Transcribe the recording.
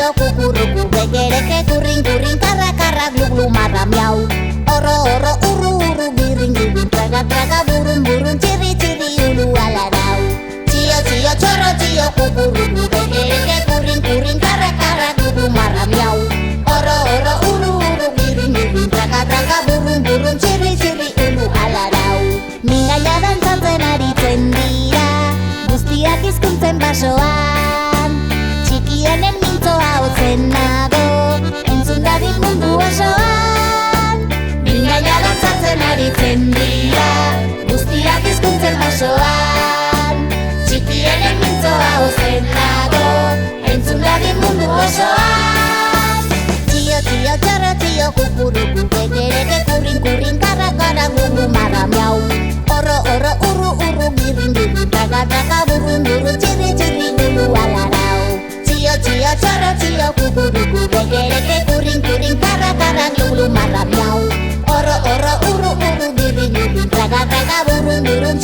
txio, kukuruku, begereke, kurrin, kurrin, karra, karra, glu, glu, marra, miau. Oro, oro, urru, urru, girin, girin, traga, traga, burun, burun, txirri, txirri, ulu, alarau. Txio, txio, txorro, txio, kukuruku, begereke, kurrin, kurrin, karra, karra, glu, glu, marra, miau. Oro, oro, urru, urru, girin, girin, traga, traga, burun, burun, txirri, txirri, ulu, alarau. Mingaia dantzatzen aritzen dira, guztiak hizkuntzen basoan. Txikienen mintzoa hotzen nago, entzun dadin mundu osoan. Mingaia dantzatzen aritzen dira, guztiak hizkuntzen basoan. Txikienen mintzoa hotzen nago, entzun dadin mundu osoan. Txio, txio, txorro, txio, kukuruku, begereke, kurrin, kurrin, karra, karra, glu, marra, miau. Oro, oro, urru, urru, girin, girin, traga, traga, burun, burun, txirri, txirri, gulu, alarau. Txio, txio, txorro, txio, kukuruku, begereke, kurrin, kurrin, karra, karra, glu, marra, miau. Oro, oro, urru, urru, girin, girin, traga, traga, burun, burun,